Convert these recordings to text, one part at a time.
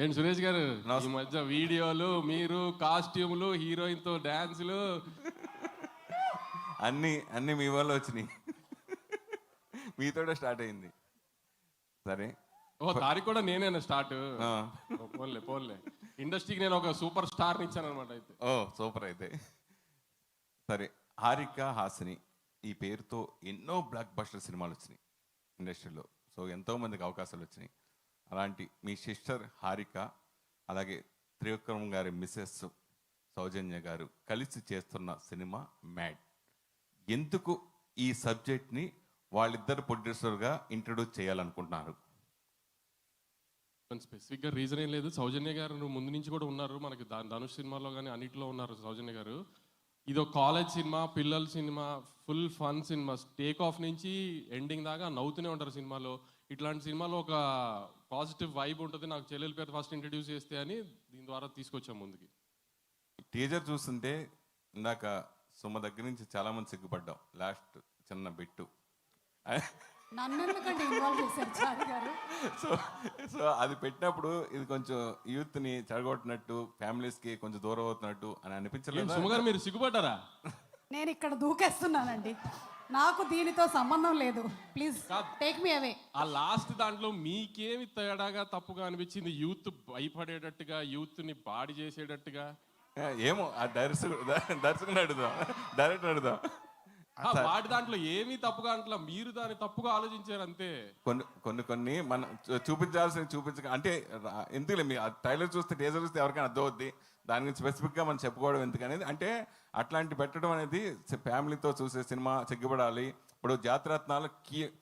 ఏంటి సురేష్ గారు ఈ మధ్య వీడియోలు మీరు కాస్ట్యూములు హీరోయిన్ తో డాన్సులు అన్ని మీ వల్ల వచ్చినాయి. మీతోనే స్టార్ట్ అయింది. సరే ఓ తారీఖు కూడా నేనేనా స్టార్ట్? పోన్లే ఇండస్ట్రీకి నేను ఒక సూపర్ స్టార్ ఇచ్చాను అనమాట. అయితే సూపర్. అయితే సరే, హారిక హాసిని ఈ పేరుతో ఎన్నో బ్లాక్ బస్టర్ సినిమాలు వచ్చినాయి ఇండస్ట్రీలో. సో ఎంతో మందికి అవకాశాలు వచ్చినాయి. అలాంటి మీ సిస్టర్ హారిక, అలాగే త్రివిక్రమ్ గారి మిసెస్ సౌజన్య గారు కలిసి చేస్తున్న సినిమా మ్యాడ్. ఎందుకు ఈ సబ్జెక్ట్ని వాళ్ళిద్దరు ప్రొడ్యూసర్గా ఇంట్రడ్యూస్ చేయాలనుకుంటున్నారు? స్పెసిఫిక్గా రీజన్ ఏం లేదు. సౌజన్య గారు ముందు నుంచి కూడా ఉన్నారు మనకి, ధనుష్ సినిమాలో కానీ అన్నింటిలో ఉన్నారు సౌజన్య గారు. ఇది ఒక కాలేజ్ సినిమా, పిల్లల cinema, full fun cinema. Take off నుంచి ఎండింగ్ దాకా నవ్వుతూనే ఉంటారు సినిమాలో. ఇట్లాంటి సినిమాలో ఒక పాజిటివ్ వైబ్ ఉంటుంది. నాకు చెల్లెల పేరు ఫస్ట్ ఇంట్రడ్యూస్ చేస్తే అని దీని ద్వారా తీసుకొచ్చాం ముందుకి. టీజర్ చూస్తుంటే ఇందాక సుమ దగ్గర నుంచి చాలా మంది సిగ్గుపడ్డాం. లాస్ట్ చిన్న బిట్టు సో అది పెట్టినప్పుడు ఇది కొంచెం యూత్ ని చెడగొట్టినట్టు, ఫ్యామిలీస్ కి కొంచెం దూరం అవుతున్నట్టు అని అనిపించలేదు? సుమ గారు మీరు సిగ్గుపడ్డారా? నేను ఇక్కడ దూకేస్తున్నానండి, నాకు దీనితో సంబంధం లేదు. ప్లీజ్ టేక్ మీ అవే. ఆ లాస్ట్ దాంట్లో మీకేమి తేడాగా తప్పుగా అనిపించింది? యూత్ భయపడేటట్టుగా, యూత్ ని బాడీ చేసేటట్టుగా? ఏమో ఆ దర్శకుని అడుగుదాం, డైరెక్టర్ అడుగుదాం. వాటి దాంట్లో ఏమీ తప్పుగా అంటలా, మీరు దాన్ని తప్పుగా ఆలోచించారు అంతే. కొన్ని మనం చూపించక అంటే ఎందుకులే, మీ ట్రైలర్ చూస్తే టీజర్ చూస్తే ఎవరికైనా అర్థం అవుద్ది. దాని గురించి స్పెసిఫిక్గా మనం చెప్పుకోవడం ఎందుకనేది. అంటే అట్లాంటి పెట్టడం అనేది ఫ్యామిలీతో చూసే సినిమా సిగ్గుపడాలి. ఇప్పుడు జాతిరత్నాలు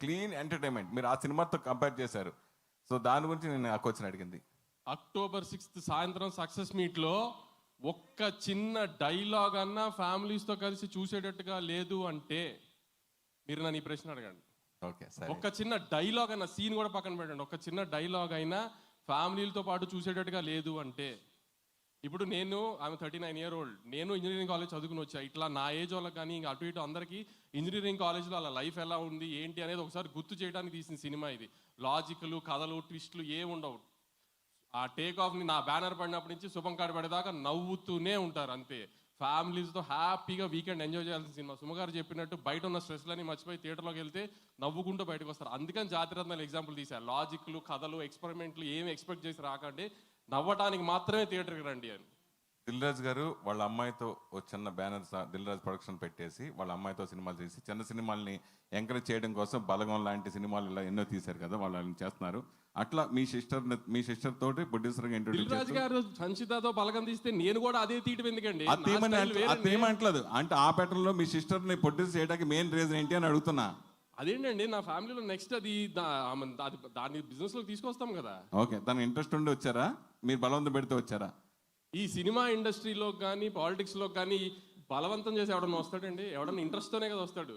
క్లీన్ ఎంటర్టైన్మెంట్, మీరు ఆ సినిమాతో కంపేర్ చేశారు. సో దాని గురించి నేను ఆ క్వశ్చన్ అడిగింది. October 6th సాయంత్రం సక్సెస్ మీట్లో ఒక్క చిన్న డైలాగ్ అన్నా ఫ్యామిలీస్తో కలిసి చూసేటట్టుగా లేదు అంటే మీరు నన్ను ఈ ప్రశ్న అడగండి. ఓకే, ఒక్క చిన్న డైలాగ్ అన్న, సీన్ కూడా పక్కన పెట్టండి, ఒక చిన్న డైలాగ్ అయినా ఫ్యామిలీలతో పాటు చూసేటట్టుగా లేదు అంటే. ఇప్పుడు ఆమె 39 years old, నేను ఇంజనీరింగ్ కాలేజ్ చదువుకుని వచ్చా. ఇట్లా నా ఏజ్ వాళ్ళకి కానీ ఇంకా అటు ఇటు అందరికీ ఇంజనీరింగ్ కాలేజ్లో అలా లైఫ్ ఎలా ఉంది ఏంటి అనేది ఒకసారి గుర్తు చేయడానికి తీసిన సినిమా ఇది. లాజిక్లు, కథలు, ట్విస్టులు ఏముండవు. ఆ టేక్ ఆఫ్ని నా బ్యానర్ పడినప్పటి నుంచి శుభం కాడ పడేదాకా నవ్వుతూనే ఉంటారు అంతే. ఫ్యామిలీస్తో హ్యాపీగా వీకెండ్ ఎంజాయ్ చేయాల్సిన సినిమా. సుమగారు చెప్పినట్టు బయట ఉన్న స్ట్రెస్లని మర్చిపోయి థియేటర్లోకి వెళ్తే నవ్వుకుంటూ బయటకు వస్తారు. అందుకని జాతిరత్నాలు ఎగ్జాంపుల్ తీశారు. లాజిక్లు, కథలు, ఎక్స్పెరిమెంట్లు ఏమి ఎక్స్పెక్ట్ చేసి రాకండి, నవ్వటానికి మాత్రమే థియేటర్కి రండి అని. దిల్ రాజు గారు వాళ్ళ అమ్మాయితో ఒక చిన్న బ్యానర్ దిల్ రాజు ప్రొడక్షన్ పెట్టేసి వాళ్ళ అమ్మాయితో సినిమాలు తీసి చిన్న సినిమాల్ని ఎంకరేజ్ చేయడం కోసం బలగం లాంటి సినిమాలు ఇలా ఎన్నో తీశారు కదా, వాళ్ళని చేస్తున్నారు. అట్లా మీ సిస్టర్ తోటి ప్రొడ్యూసర్గా ఇంట్రొడ్యూస్ రాజు గారు సంచితతో బలగం తీస్తే నేను కూడా అదే తీయటం ఎందుకండి? అదేమనట్లేదు అంటే ఆ ప్యాటర్న్ లో మీ సిస్టర్ ని ప్రొడ్యూస్ చేయడానికి మెయిన్ రీజన్ ఏంటి అని అడుగుతున్నా. అదేంటండి, నా ఫ్యామిలీలో నెక్స్ట్ అది దాన్ని బిజినెస్ లో తీసుకొస్తాం కదా. ఓకే, తన ఇంట్రెస్ట్ ఉండి వచ్చారా, మీరు బలవంతం పెడితే వచ్చారా? ఈ సినిమా ఇండస్ట్రీలో కానీ పాలిటిక్స్ లో కానీ బలవంతం చేసి ఎవడన్నా వస్తాడండి? ఎవడన్నా ఇంట్రెస్ట్ తోనే కదా వస్తాడు.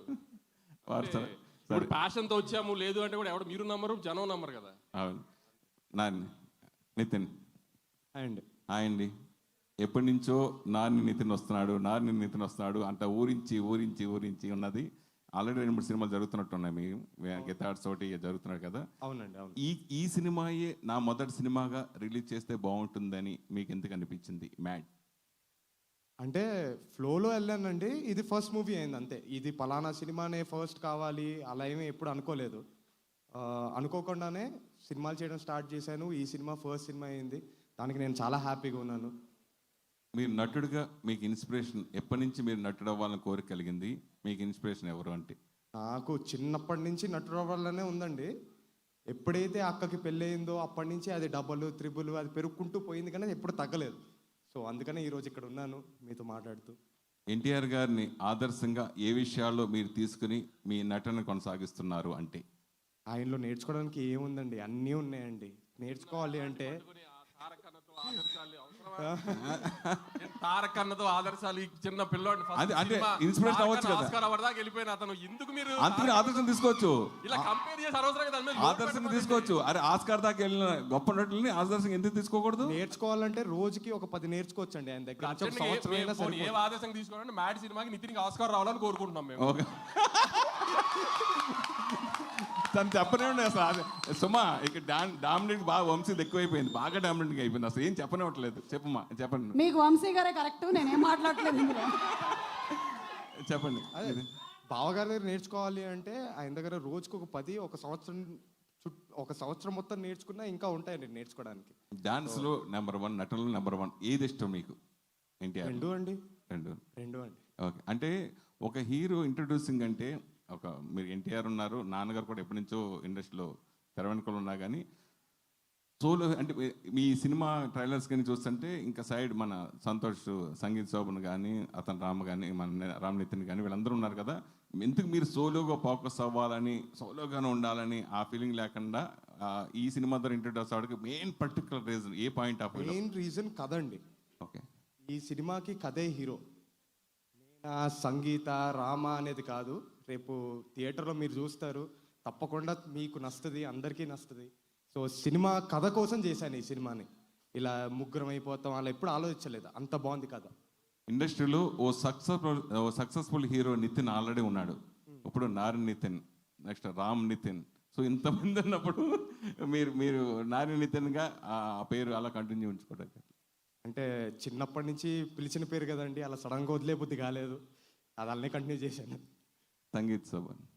ఇప్పుడు ప్యాషన్ తో వచ్చాము లేదు అంటే కూడా ఎవడు మీరు నమ్మరు, జనం నమ్మరు కదా. అవును. నితిన్ అండి, ఎప్పటి నుంచో నాని నితిన్ వస్తున్నాడు అంట ఊరించి ఉన్నది. ఆల్రెడీ 2-3 సినిమాలు జరుగుతున్నట్టున్నాయి. మీ గెతాడ్స్ తోటి జరుగుతున్నాడు కదా. అవునండి, అవును. ఈ సినిమాయే నా మొదటి సినిమాగా రిలీజ్ చేస్తే బాగుంటుందని మీకు ఎందుకు అనిపించింది? మ్యాడ్ అంటే ఫ్లోలో వెళ్ళానండి. ఇది ఫస్ట్ మూవీ అయింది అంతే. ఇది పలానా సినిమానే ఫస్ట్ కావాలి అలా ఏమీ ఎప్పుడు అనుకోలేదు. అనుకోకుండానే సినిమాలు చేయడం స్టార్ట్ చేశాను. ఈ సినిమా ఫస్ట్ సినిమా అయింది. దానికి నేను చాలా హ్యాపీగా ఉన్నాను. మీరు నటుడుగా మీకు ఇన్స్పిరేషన్ ఎప్పటి నుంచి మీరు నటుడు అవ్వాలని కోరిక కలిగింది? మీకు ఇన్స్పిరేషన్ ఎవరు అంటే? నాకు చిన్నప్పటి నుంచి నటుడు అవ్వాలనే ఉందండి. ఎప్పుడైతే అక్కకి పెళ్ళి అయిందో అప్పటి నుంచి అది డబుల్, త్రిబుల్ అది పెరుగుకుంటూ పోయింది, కానీ ఎప్పుడు తగ్గలేదు. సో అందుకనే ఈరోజు ఇక్కడ ఉన్నాను మీతో మాట్లాడుతూ. ఎన్టీఆర్ గారిని ఆదర్శంగా ఏ విషయాల్లో మీరు తీసుకుని మీ నటన కొనసాగిస్తున్నారు అంటే? ఆయనలో నేర్చుకోవడానికి ఏముందండి, అన్నీ ఉన్నాయండి. నేర్చుకోవాలి అంటే తారక్ అన్నతో ఆదర్శాలు చిన్న పిల్లోడు వెళ్ళిపోయిన అతను ఎందుకు మీరు ఆదర్శం తీసుకోవచ్చు, ఇలా కంపేర్ చేసి ఆదర్శం తీసుకోవచ్చు. అరే ఆస్కార్ దాకా వెళ్ళిన గొప్ప నటుల్ని ఆదర్శం ఎందుకు తీసుకోకూడదు? నేర్చుకోవాలంటే రోజుకి ఒక 10 నేర్చుకోవచ్చు అండి ఆయన దగ్గర. ఏ ఆదర్శం తీసుకోవాలంటే మ్యాడ్ సినిమాకి నితిన్కి ఆస్కార్ రావాలని కోరుకుంటున్నాం మేము. తను చెప్పనివ్వండి అసలు సుమా ఇక డామినేట్ బాగా వంశీది ఎక్కువైపోయింది, బాగా డామినేట్గా అయిపోయింది, అసలు ఏం చెప్పనివ్వట్లేదు. చెప్పమ్మా చెప్పండి. మీకు వంశీ గారే కరెక్ట్, నేనేం మాట్లాడట్లేదు ఇందులో. చెప్పండి. బావగారి దగ్గర నేర్చుకోవాలి అంటే ఆయన దగ్గర రోజుకు ఒక 10 ఒక సంవత్సరం మొత్తం నేర్చుకున్నా ఇంకా ఉంటాయండి నేర్చుకోవడానికి. డాన్స్లో నెంబర్ 1, నటనలో నెంబర్ 1, ఏది ఇష్టం మీకు? ఎన్టీఆర్. రెండు అండి. రెండు. అండి. ఓకే. అంటే ఒక హీరో ఇంట్రడ్యూసింగ్ అంటే మీరు ఎన్టీఆర్ ఉన్నారు, నాన్నగారు కూడా ఎప్పటి నుంచో ఇండస్ట్రీలో తెర వెనుకలు ఉన్నా కానీ సోలో అంటే మీ సినిమా ట్రైలర్స్ కానీ చూస్తుంటే ఇంకా సైడ్ మన సంతోష్, సంగీత్ శోభన్ కానీ, అతను రామ్ కానీ, మన రామ్ నితిన్ కానీ వీళ్ళందరూ ఉన్నారు కదా. ఎందుకు మీరు సోలోగా ఫోకస్ అవ్వాలని, సోలోగానే ఉండాలని ఆ ఫీలింగ్ లేకుండా ఈ సినిమా ద్వారా ఇంట్రడ్యూస్ అవ్వడానికి main particular reason A point of view? Main reason కథ అండి. ఓకే. ఈ సినిమాకి కథే హీరో. సంగీత రామ అనేది కాదు. రేపు థియేటర్లో మీరు చూస్తారు, తప్పకుండా మీకు నచ్చుతుంది, అందరికీ నచ్చుతుంది. సో సినిమా కథ కోసం చేశాను ఈ సినిమాని. ఇలా ముగ్గురం అయిపోతాం అలా ఎప్పుడు ఆలోచించలేదు, అంత బాగుంది కథ. ఇండస్ట్రీలో ఓ సక్సెస్ఫుల్ హీరో నితిన్ ఆల్రెడీ ఉన్నాడు. ఇప్పుడు నారిన్ నితిన్, నెక్స్ట్ రామ్ నితిన్. సో ఇంతమంది ఉన్నప్పుడు మీరు నారిన్ నితిన్గా ఆ పేరు అలా కంటిన్యూ ఉంచుకోవడానికి అంటే చిన్నప్పటి నుంచి పిలిచిన పేరు కదండి, అలా సడన్గా వదిలే బుద్ధి కాలేదు, అది అలానే కంటిన్యూ చేశాను. సంగీత్ శోభన్.